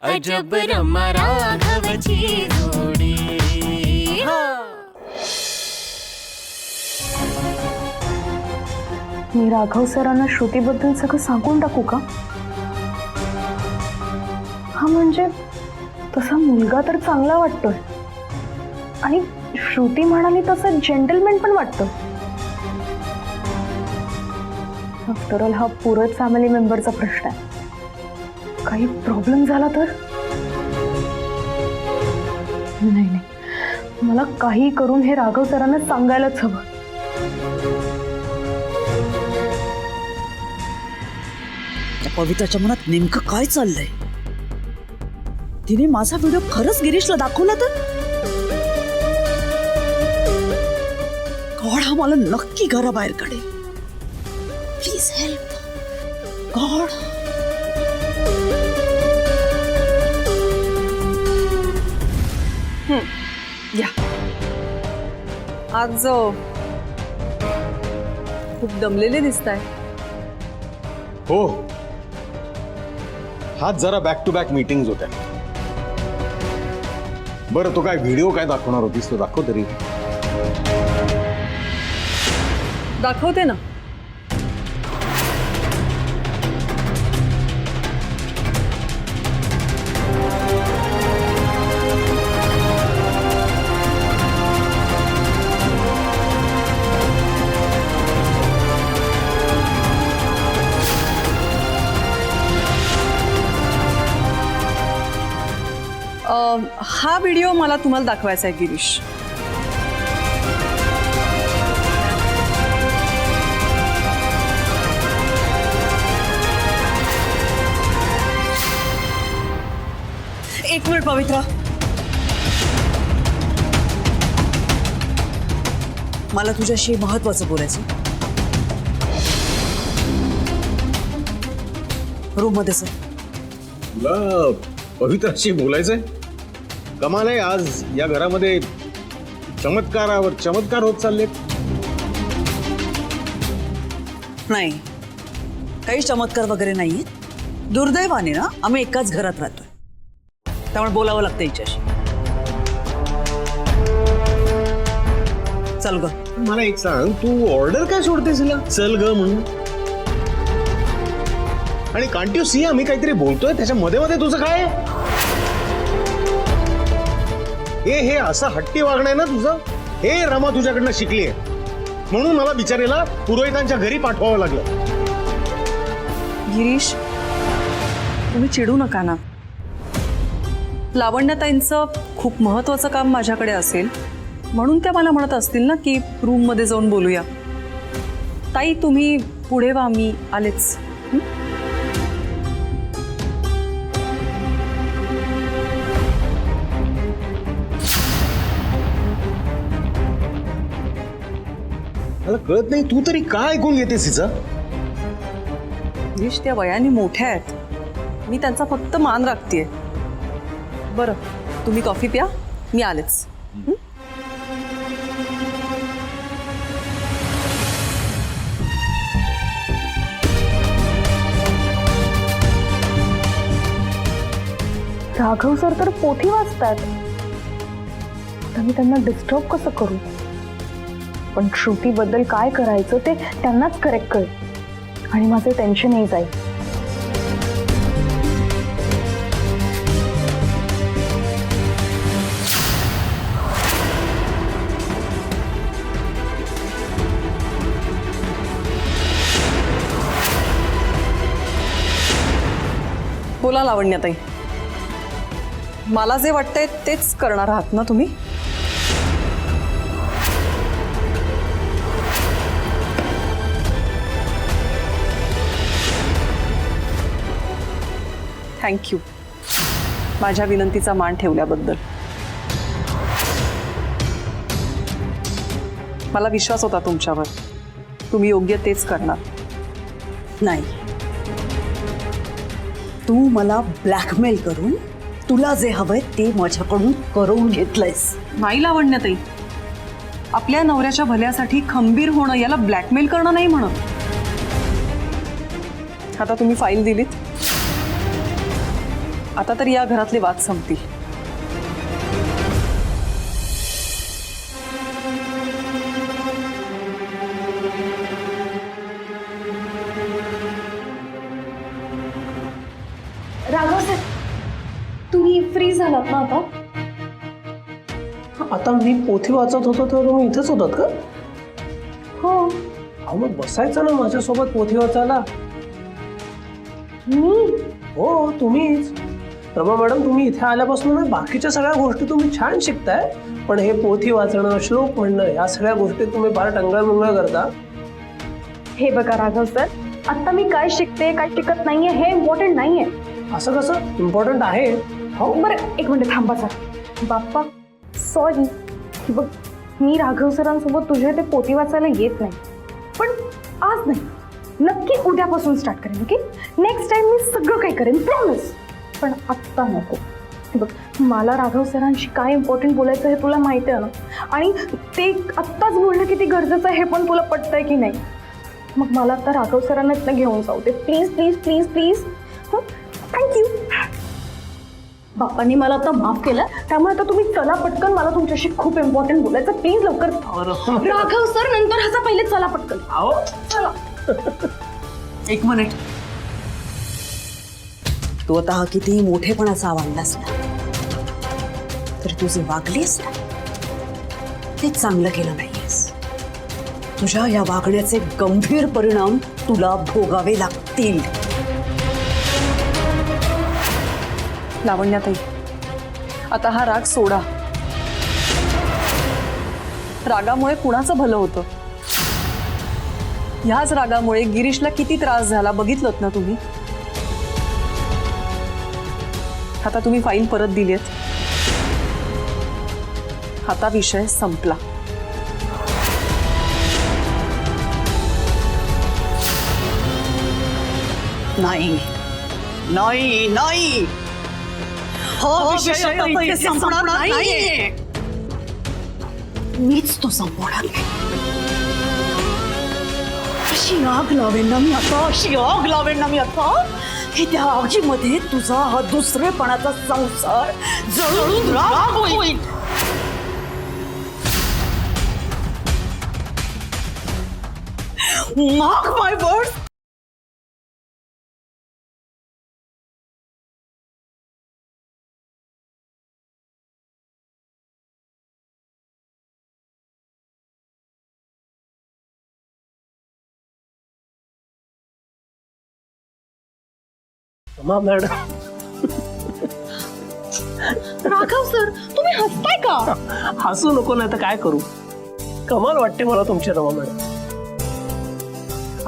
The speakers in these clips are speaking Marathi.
अजब रमा राघवची जोडी. मी राघव सरांना श्रुतीबद्दल सगळं सांगून टाकू का? हा म्हणजे तसा मुलगा तर चांगला वाटतोय आणि श्रुती म्हणाली तसं जेंटलमॅन पण वाटतं. आफ्टर ऑल हा पूरच फॅमिली मेंबरचा प्रश्न आहे. काही प्रॉब्लेम झाला तर नाही, मला काही करून हे राघव सरांना सांगायलाच हवं. पवित्राच्या मनात नेमकं काय चाललंय? तिने माझा व्हिडिओ खरंच गिरीशला दाखवला तर गॉड, हा मला नक्की घराबाहेर काढेल. Please help God. या आज खूप दमलेले दिसताय. हो, हाच जरा बॅक टू बॅक मीटिंग्स होत्या. बरं, तो काय व्हिडिओ काय दाखवणार होतीस, तो दाखव तरी. दाखवते ना. हा व्हिडिओ मला तुम्हाला दाखवायचा आहे गिरीश. एक मिनिट पवित्रा, मला तुझ्याशी महत्वाचं बोलायचं. रूम मध्ये सर. तुला पवित्राशी बोलायचंय? कमाल आहे, आज या घरामध्ये चमत्कारावर चमत्कार होत चाललेत. नाही, काही चमत्कार वगैरे नाहीये. दुर्दैवाने ना आम्ही एकाच घरात राहतोय, त्यामुळे बोलावं लागतं हिच्याशी. चल ग. मला एक सांग, तू ऑर्डर काय सोडतेस हिला चल ग म्हणून? आणि कांट यू सी, आम्ही काहीतरी बोलतोय त्याच्या मध्ये मध्ये तुझं काय? हे असं हट्टी वागणं आहे ना तुझं? हे रमा तुझ्याकडनं शिकली आहे म्हणून मला बिचारीला पुरोहितांच्या घरी पाठवावं लागलं. गिरीश, तुम्ही चिडू नका ना. लावण्यताईंचं खूप महत्वाचं काम माझ्याकडे असेल म्हणून त्या मला म्हणत असतील ना की रूम मध्ये जाऊन बोलूया. ताई तुम्ही पुढे व्हा, मी आलेच. मला कळत नाही, तू तरी काय ऐकून घेतेस हिचं? गिरीश, त्या वयाने मोठ्या आहेत, मी त्यांचा फक्त मान राखतेय. बरं, तुम्ही कॉफी प्या, मी आलेच. राघव सर तर पोथी वाचतात, तर मी त्यांना डिस्टर्ब कसं करू? पण श्रुतीबद्दल काय करायचं ते त्यांनाच करेक्ट कळेल आणि माझे टेन्शनही जाईल. बोला लावण्यताई, मला जे वाटतंय तेच करणार आहात ना तुम्ही? थँक्यू माझ्या विनंतीचा मान ठेवल्याबद्दल. मला विश्वास होता तुमच्यावर, तुम्ही योग्य तेच करणार. नाही, तू मला ब्लॅकमेल करून तुला जे हवंय ते माझ्याकडून करवून घेतलंयस. नाही लावण्यताई, आपल्या नवऱ्याच्या भल्यासाठी खंबीर होणं याला ब्लॅकमेल करणं नाही म्हणत. आता तुम्ही फाईल दिलीत, आता तर या घरातले वाद संपतील. राघव सर, तुम्ही फ्री झालात ना आता? आता मी पोथी वाचत होतो तेव्हा तुम्ही इथेच होतात का? हो. अहो मग बसायचं ना माझ्यासोबत पोथी वाचायला. मी? हो तुम्हीच. रमा मॅडम, तुम्ही इथे आल्यापासून ना बाकीच्या सगळ्या गोष्टी तुम्ही छान शिकताय, पण हे पोथी वाचणं, श्लोक म्हणणं, या सगळ्या गोष्टी तुम्ही फार टंगळमुंगळ करता. हे बघा राघव सर, आता मी काय शिकते काय शिकत नाहीये हे इम्पॉर्टंट नाहीये. असं कसं? इम्पॉर्टंट आहे. हो बरं, एक मिनिट थांबा सर. बाप्पा सॉरी. बघ, मी राघव सरांसोबत तुझ्या ते पोथी वाचायला येत नाही, पण आज नाही, नक्की उद्यापासून स्टार्ट करेन. ओके, नेक्स्ट टाइम मी सगळं काही करेन, प्रॉमिस. पण आत्ता नको. बघ, मला राघव सरांशी काय इम्पॉर्टंट बोलायचं हे तुला माहिती आहे ना, आणि ते आत्ताच बोलणं किती गरजेचं आहे हे पण तुला पटतंय की नाही. मग मला आता राघव सरांनाच ना घेऊन जाऊ दे, please please please please. Thank you. बाप्पांनी मला आता माफ केलं, त्यामुळे आता तुम्ही चला पटकन, मला तुमच्याशी खूप इम्पॉर्टंट बोलायचं, प्लीज लवकर. राघव सर, नंतर ह्याचा पहिले चला पटकन. अहो चला. एक मिनिट. तू आता हा कितीही मोठेपणाचा वागलास ना, तरी तुझे वागलीस ना ते चांगलं केलं नाहीयेस. तुझ्या या वागण्याचे गंभीर परिणाम तुला भोगावे लागतील. लावण्याताई, आता हा राग सोडा. रागामुळे कुणाचं भलं होतं? ह्याच रागामुळे गिरीशला किती त्रास झाला बघितलत ना तुम्ही. आता तुम्ही फाईल परत दिलीत, आता विषय संपला. नाही नाही नाही, हा विषय आता इथे संपणार नाहीये. मीच तो संपवणार. अशी आग लावेन ना मी आता, अशी आग लावेन ना मी आता की त्या आगीमध्ये तुझा हा दुसरेपणाचा संसार जळून राख होईल. Mark my words. Rama madam, Raghav sir, तुम्ही हसताय का? हसू नको, नाही तर काय करू. कमाल वाटते मला तुमची रमा मॅडम.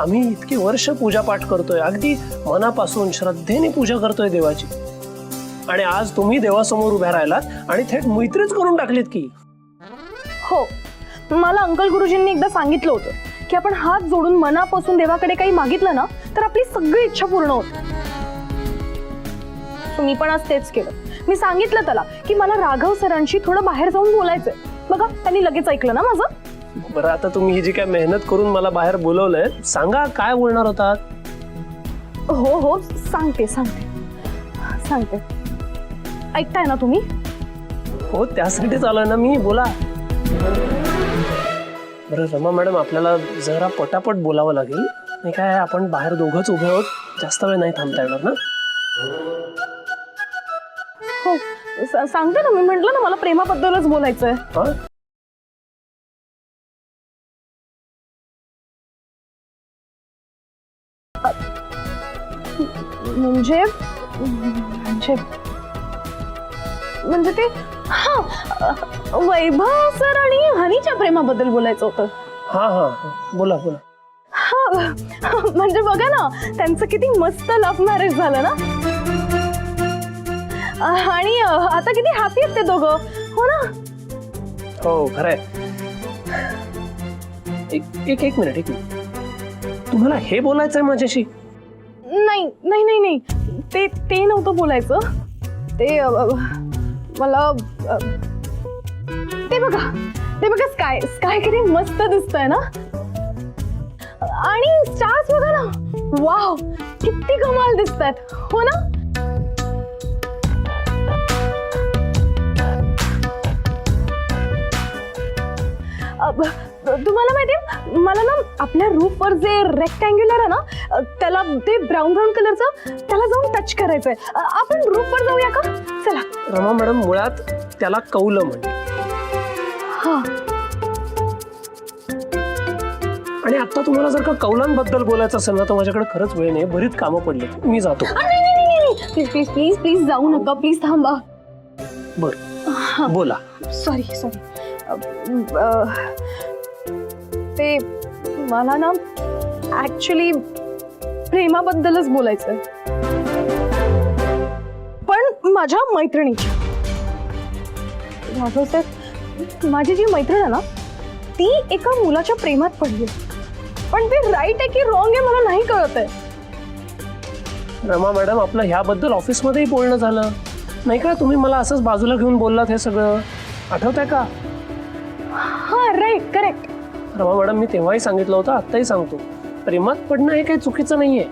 आम्ही इतकी वर्ष पूजा पाठ करतोय, अगदी मनापासून श्रद्धेने पूजा करतोय देवाची, आणि आज तुम्ही देवासमोर उभ्या राहिलात आणि थेट मैत्रीच करून टाकलीत की. हो, मला अंकल गुरुजींनी एकदा सांगितलं होतं की आपण हात जोडून मनापासून देवाकडे काही मागितलं ना तर आपली सगळी इच्छा पूर्ण होते. मी पण आज तेच केलं. मी सांगितलं त्याला की मला राघव सरांशी थोडं बाहेर जाऊन बोलायचंय. बघा, त्यांनी लगेच ऐकलं ना माझं. बरं, आता तुम्ही ही जी काय मेहनत करून मला बाहेर बोलवलंय, सांगा काय बोलणार होतात? हो हो, सांगते सांगते सांगते. ऐकताय ना तुम्ही? हो, त्यासाठीच आलोय ना मी, बोला. बरं रमा मॅडम, आपल्याला जरा पटापट बोलावं लागेल, नाही काय आपण बाहेर दोघंच उभे आहोत, जास्त वेळ नाही थांबता येणार ना. हो, सांगते ना, मी म्हटलं ना मला प्रेमाबद्दलच बोलायचंय. हा, म्हणजे म्हणजे म्हणजे ते, हा, वैभव सर आणि हनीच्या प्रेमाबद्दल बोलायचं होतं. हा हा, बोला बोला. हा, म्हणजे बघा ना, त्यांचं किती मस्त लव्ह मॅरेज झालं ना, आणि आता किती हॅपी आहेत ते दोघं. हो ना? हो, खरंय. एक मिनिट. तुम्हाला हे बोलायचंय माझ्याशी? नाही नाही नाही नाही, ते नव्हतं बोलायचं. ते मला ते बघा स्काय किती मस्त दिसतंय ना, आणि स्टार्स बघा ना, वाव किती कमाल दिसतात. हो ना? तुम्हाला माहितीये मला ना आपल्या रूफवर जे रेक्टँग्युलर आहे ना त्याला ते ब्राऊन ब्राऊन कलरचं त्याला जाऊन टच करायचंय. आपण रूफवर जाऊया का? चला. रमा मॅडम मुळात त्याला कौलं म्हणते. हा. आणि आता तुम्हाला जर का कौलांबद्दल बोलायचं असेल ना तर माझ्याकडे खरंच वेळ नाही, बरीच कामं पडली, मी जातो. प्लीज प्लीज प्लीज प्लीज जाऊ नका, प्लीज थांबा. बर बोला. Sorry sorry. ते मला ना ऍक्च्युली प्रेमाबद्दलच बोलायचंय, पण माझ्या मैत्रिणीच्या. राघव सर, माझी जी मैत्रीण आहे ना ती एका मुलाच्या प्रेमात पडली, पण ते राईट आहे की रॉंग आहे मला नाही कळत आहे. रमा मॅडम, आपलं ह्याबद्दल ऑफिसमध्येही बोलणं झालं नाही का? तुम्ही मला असंच बाजूला घेऊन बोललात हे सगळं, आठवत आहे का? हा राईट, करेक्ट. रमा मॅडम, मी तेव्हाही सांगितलं होतं, आत्ताही सांगतो, प्रेमात पडणं हे काही चुकीचं नाहीये,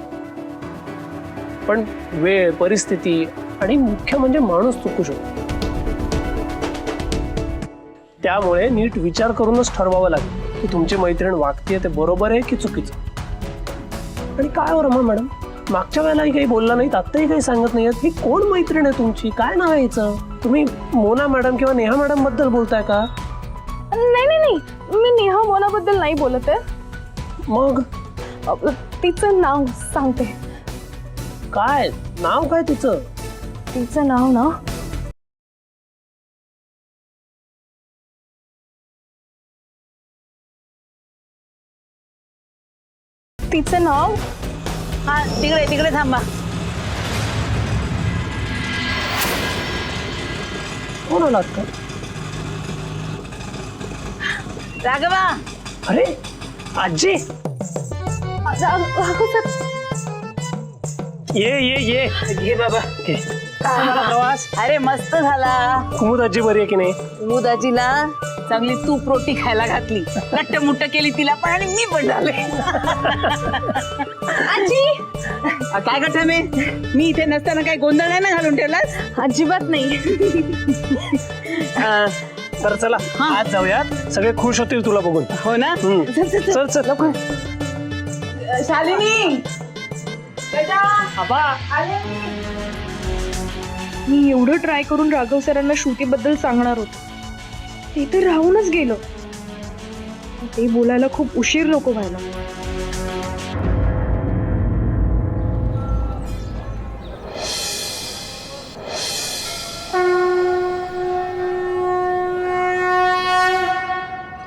पण वेळ, परिस्थिती आणि मुख्य म्हणजे माणूस चुकू शकतो. त्यामुळे नीट विचार करूनच ठरवावं लागेल की तुमची मैत्रीण वागतेय ते बरोबर आहे की चुकीचं. आणि काय हो रमा मॅडम, मागच्या वेळेलाही काही बोलला नाहीत, आत्ताही काही सांगत नाहीत. ही कोण मैत्रीण आहे तुमची? काय नाव आहे हिचं? तुम्ही मोना मॅडम किंवा नेहा मॅडम बद्दल बोलताय का? नाही नाही नाही, मी नेहा मोनाबद्दल नाही बोलत आहे. मग तिचं नाव सांगते. काय नाव? काय तिचं? तिचं नाव ना तिचं नाव हा तिकडे तिकडे थांबा. कोण आलात का? राघवा. अरे आजी, राघव सर. ये ये ये. घे बाबा. झाला प्रवास? अरे मस्त झाला. कुमुद आजी बरी आहे की नाही? कुमुदाजीला चांगली तूप रोटी खायला घातली, लट्ट मुट्ट केली तिला पण आणि मी पण झाले. आजी. काय करता मी इथे नसताना काही गोंधळ नाही ना घालून ठेवलास? अजिबात नाही. तर चला आज जाऊयात, सगळे खुश होतील तुला बघून. हो ना. चल चल लवकर. शालिनी. मी एवढं ट्राय करून राघव सरांना श्रुतीबद्दल सांगणार होतो, ते तर राहूनच गेलं. ते बोलायला खूप उशीर नको व्हायला.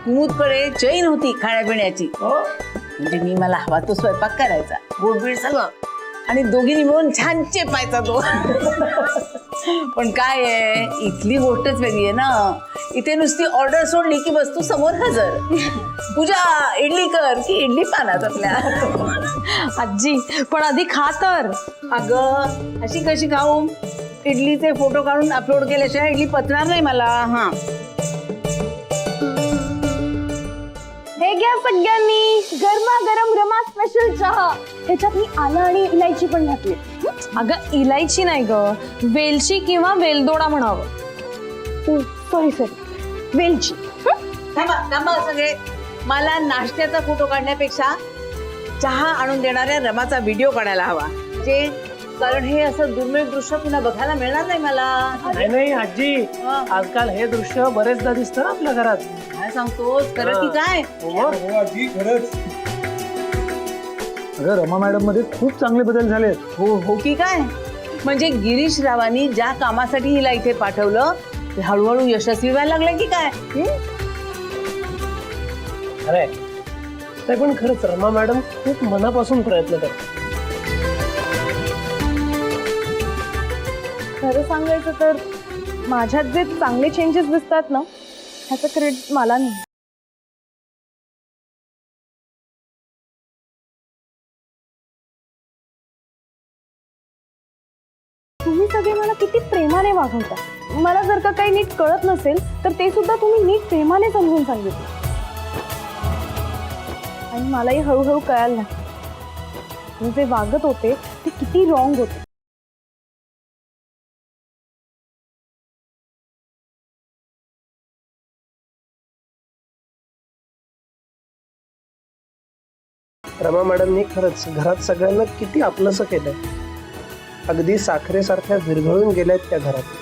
कुमुदकडे चैन होती खाण्यापिण्याची, म्हणजे मी मला हवा तो स्वयंपाक करायचा, गोडबीड सगळं, आणि दोघींनी मिळून छान चेपायचा तो. पण काय आहे, इथली गोष्टच वेगळी आहे ना. इथे नुसती ऑर्डर सोडली की वस्तू समोर हजर. पूजा इडली कर की इडली पानात आपल्या. आजी पण आधी खा तर. अगं अशी कशी खाऊ? इडलीचे फोटो काढून अपलोड केल्याशिवाय इडली पचणार नाही मला. हा हे घ्या सगळ्यांनी गरमागरम रमा स्पेशल चहा. ह्याच्यात मी आलं आणि इलायची पण घातली. अगं इलायची नाही ग, वेलची किंवा वेलदोडा म्हणावं. सॉरी सॉरी, वेलची. थांबा थांबा सगळे. मला नाश्त्याचा फोटो काढण्यापेक्षा चहा आणून देणाऱ्या रमाचा व्हिडिओ काढायला हवा, जे कारण हे असं दुर्मिळ दृश्य पुन्हा बघायला मिळणार नाही मला. नाही नाही आजी, आजकाल हे दृश्य बरेचदा दिसतं आपल्या घरात. काय सांगतोस, खरं की काय? अगं रमा मॅडम मध्ये खूप चांगले बदल झालेत. हो हो की काय? म्हणजे गिरीश रावांनी ज्या कामासाठी हिला इथे पाठवलं ते हळूहळू यशस्वी व्हायला लागलं की काय? अरे ते पण खरंच रमा मॅडम खूप मनापासून प्रयत्न करतात. खरं सांगायचं तर माझ्यात जे चांगले चेंजेस दिसतात ना, ह्याचं क्रेडिट मला नाही. तुम्ही सगळे मला किती प्रेमाने वागवता. मला जर का काही नीट कळत नसेल तर ते सुद्धा तुम्ही नीट प्रेमाने समजून सांगितलं, आणि मलाही हळूहळू कळायला लागलं मी जे वागत होते ते किती रॉंग होते. रमा मॅडमनी खरंच घरात सगळ्यांना किती आपलंसं केलंय. अगदी साखरेसारख्या विरघळून गेल्यात त्या घरात.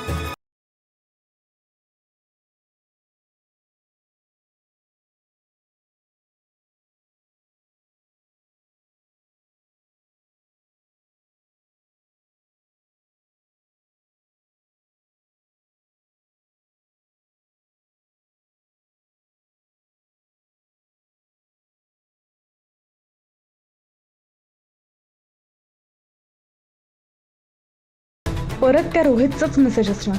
परत त्या रोहितचाच मेसेज असणार.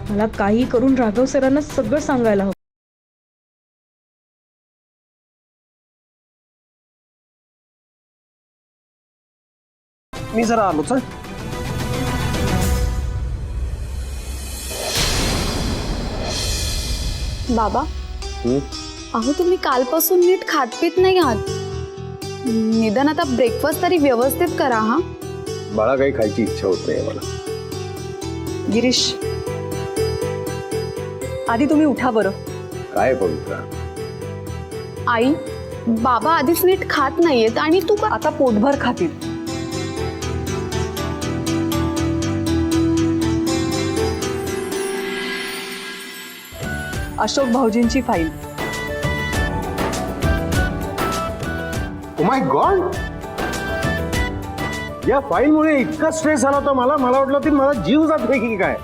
मला काही करून राघव सरांना सगळं सांगायला हवं. मी जरा आलो चल. बाबा अहो तुम्ही कालपासून नीट खात पित नाही आहात. निदान आता ब्रेकफास्ट तरी व्यवस्थित करा. हा बाळा, काही खायची इच्छा होत नाही मला. गिरीश, आधी तुम्ही उठा बरं. काय पवित्रा? आई, बाबा आधीच नीट खात नाहीयेत आणि तू का आता पोटभर खातील. अशोक भाऊजींची फाईल. ओ माय गॉड, या फाईल मुळे इतका स्ट्रेस आला होता मला वाटलं की मला जीव जात नाही की काय.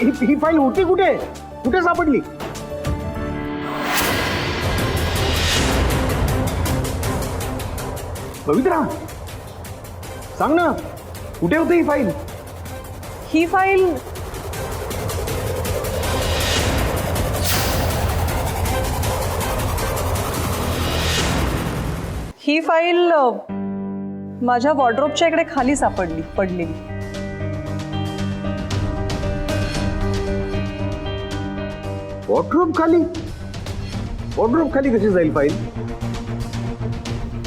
ही फाईल होती कुठे कुठे सापडली? पवित्रा सांग ना, कुठे होती ही फाईल? ही फाईल ही फाईल माझ्या वॉर्डरोबच्या इकडे खाली पडलेली. वॉर्डरोब खाली कशी जाईल फाईल?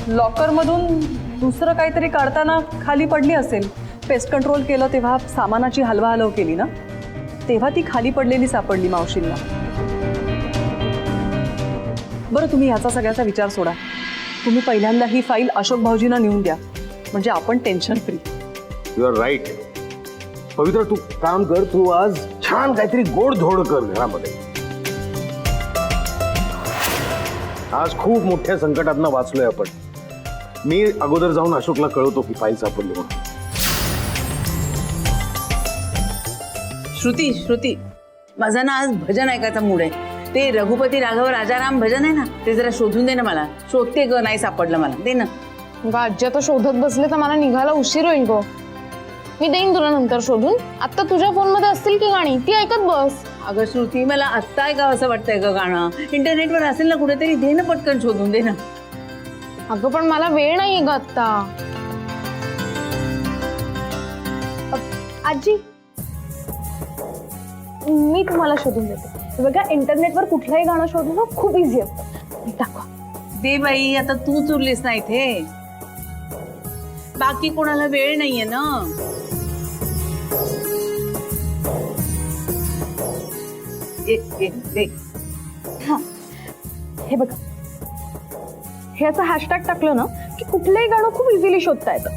लॉकर मधून दुसरं काहीतरी काढताना खाली पडली असेल. पेस्ट कंट्रोल केलं तेव्हा सामानाची हलवाहलव केली ना, तेव्हा ती खाली पडलेली सापडली मावशींना. बरं, तुम्ही याचा सगळ्याचा विचार सोडा. तुम्ही पहिल्यांदा ही फाईल अशोक भाऊजींना नेऊन द्या, म्हणजे आपण tension free. You are right. Pavitra, तू काम कर, तू आज छान काहीतरी गोडधोड कर घरामध्ये. आज खूप मोठ्या संकटातनं वाचलोय आपण. मी अगोदर जाऊन अशोकला कळवतो की फाईल सापडली म्हणून. श्रुती, माझा ना आज भजन ऐकायचा मूड आहे. ते रघुपती राघव राजाराम भजन आहे ना, ते जरा शोधून दे ना मला. शोधते ग, नाही सापडलं मला. दे ना. आजी आता शोधत बसले तर मला निघायला उशीर होईल गो. मी देईन तुला नंतर शोधून. आता तुझ्या फोन मध्ये असतील की गाणी, ती ऐकत बस. अगं श्रुती, मला आत्ता ऐकावं असं वाटतंय ग गाणं. इंटरनेटवर असेल ना कुठेतरी, दे ना पटकन शोधून, दे ना. अगं पण मला वेळ नाहीये ग आत्ता. आजी, मी तुम्हाला शोधून देते. बघा, इंटरनेटवर कुठलंही गाणं शोधणं खूप इझी असतं. दाखवा. दे बाई, आता तूच उरलीस ना इथे. बाकी कोणाला वेळ नाहीये ना. दे. हा, हे बघा, हे असं हॅशटॅग टाकलं ना की कुठलंही गाणं खूप इझिली शोधता येतं.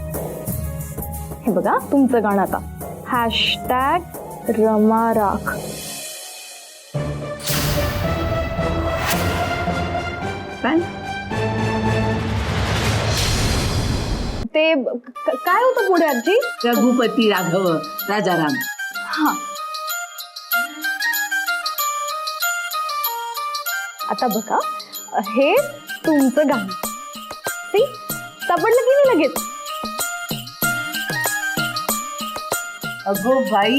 हे बघा, तुमचं गाणं आता हॅशटॅग रमा राख. काय ते काय होतं पुढे आजी? रघुपती राघव राजाराम. हा, आता बघा, हे तुमचं गाणं. सी, सापडलं की नाही लगेच? अगो बाई,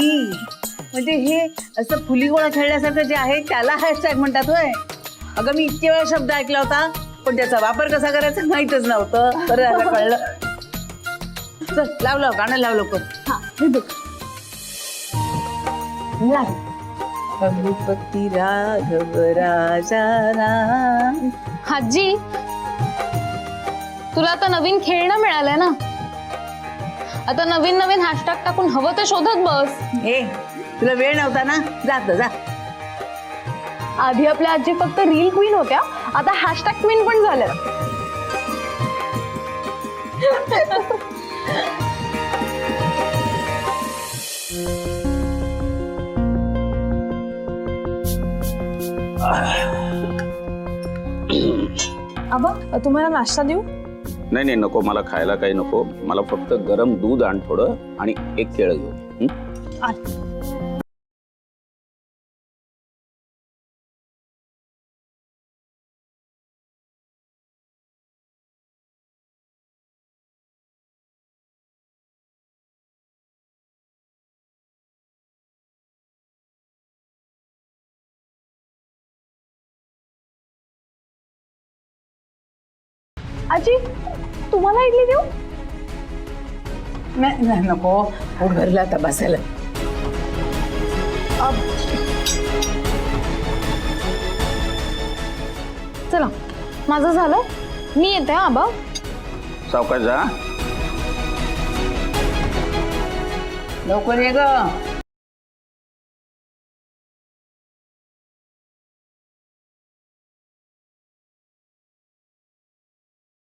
म्हणजे हे असं फुली गोळा खेळण्यासारखं जे आहे त्याला हॅशटॅग म्हणतात होय. अगं, मी इतके वेळा शब्द ऐकला होता, पण त्याचा वापर कसा करायचा माहितच नव्हतं. बरं झालं कळलं. चल, लाव गाणं लाव लवकर. हा, हे बघ. रघुपती राघव राजाराम. आजी, तुला आता नवीन खेळणं मिळालंय ना. आता नवीन हॅशटॅग टाकून हवं ते शोधत बस. हे, तुला वेळ नव्हता ना, जात जा. आधी आपल्या आजी फक्त रील क्वीन होत्या, आता हॅशटॅग क्वीन पण झाल्या. आबा तुम्हाला नाश्ता देऊ? नाही नाही नको, मला खायला काही नको. मला फक्त गरम दूध आण थोडं आणि एक केळं घेऊ. आजी तुम्हाला इडली देऊ? नाही नाही, नको. पोट भरलं आता बसायला. चला माझं झालं, मी येते आबा. सावकाश जा. लवकर ये ग.